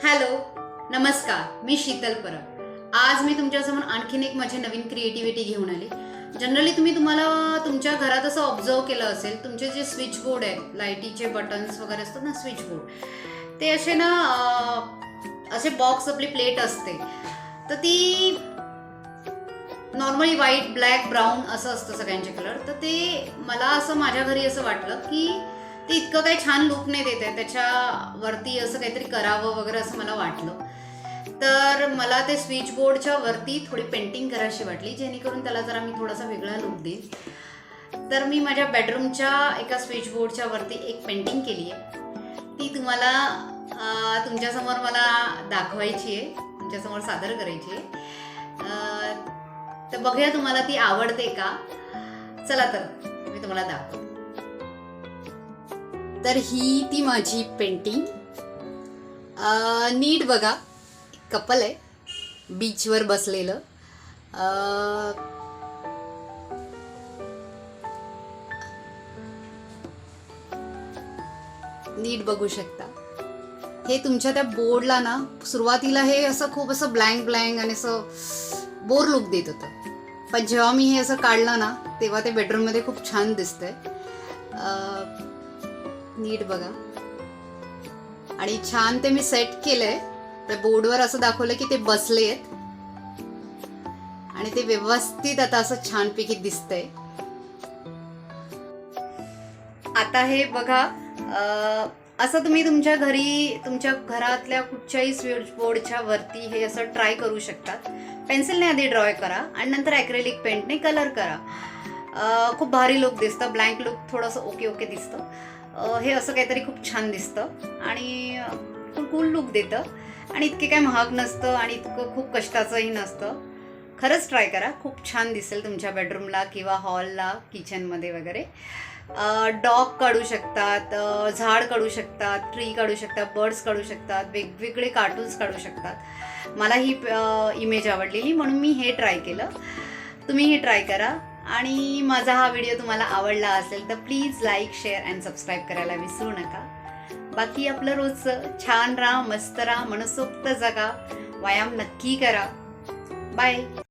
Hello, नमस्कार. मी शीतल परब. आज मी तुमच्यासमोर आणखीन एक माझी नवीन क्रिएटिव्हिटी घेऊन आली. जनरली तुम्हाला तुमच्या घरात असं ऑब्झर्व केलं असेल, तुमचे जे स्विच बोर्ड आहे, लाईटीचे बटन्स वगैरे असतात ना, स्विच बोर्ड, ते असे ना असे बॉक्स, आपली प्लेट असते, तर ती नॉर्मली व्हाईट, ब्लॅक, ब्राऊन असं असतं सगळ्यांचे कलर. तर ते मला असं माझ्या घरी असं वाटलं की ते इतकं काही छान लुक नाही देत आहे, त्याच्यावरती असं काहीतरी करावं वगैरे असं मला वाटलं. तर मला ते स्विच बोर्डच्या वरती थोडी पेंटिंग करायची वाटली, जेणेकरून त्याला जरा मी थोडासा वेगळा लुक देईन. तर मी माझ्या बेडरूमच्या एका स्विच बोर्डच्या वरती एक पेंटिंग केली आहे. ती तुम्हाला तुमच्यासमोर मला दाखवायची आहे, तुमच्यासमोर सादर करायची आहे. तर बघूया तुम्हाला ती आवडते का. चला तर मी तुम्हाला दाखवते. तर ही ती माझी पेंटिंग. नीट बघा, कपल आहे बीचवर बसलेलं. नीट बघू शकता. हे तुमच्या त्या बोर्डला ना सुरुवातीला हे असं खूप असं ब्लँक ब्लँक आणि असं बोर लुक देत होतं, पण जेव्हा मी हे असं काढलं ना तेव्हा ते बेडरूममध्ये खूप छान दिसतंय. नीट बघा. आणि छान ते मी सेट केलंय. त्या बोर्डवर असं दाखवलं की ते बसले आहेत आणि ते व्यवस्थित आता असं छानपैकी दिसतंय. आता हे बघा, असं तुम्ही तुमच्या घरी, तुमच्या घरातल्या कुठच्याही स्विच बोर्डच्या वरती हे असं ट्राय करू शकतात. पेन्सिलने आधी ड्रॉ करा आणि नंतर ॲक्रेलिक पेंटने कलर करा. खूप भारी लुक दिसतं, ब्लँक लुक थोडंसं ओके ओके दिसतं. हे असं काहीतरी खूप छान दिसतं आणि कूल लुक देतं आणि इतके काय महाग नसतं आणि इतकं खूप कष्टाचंही नसतं. खरंच ट्राय करा, खूप छान दिसेल तुमच्या बेडरूमला किंवा हॉलला, किचनमध्ये वगैरे. डॉग काढू शकतात, झाड काढू शकतात, ट्री काढू शकतात, बर्ड्स काढू शकतात, वेगवेगळे कार्टून्स काढू शकतात. मला ही इमेज आवडलेली म्हणून मी हे ट्राय केलं. तुम्हीही ट्राय करा. आणि माझा हा व्हिडिओ तुम्हाला आवडला असेल तर please like, share and subscribe करायला विसरू नका. बाकी आपलं रोजचं छान राहा, मस्त राहा, मनसोक्त जगा, व्यायाम नक्की करा. बाय.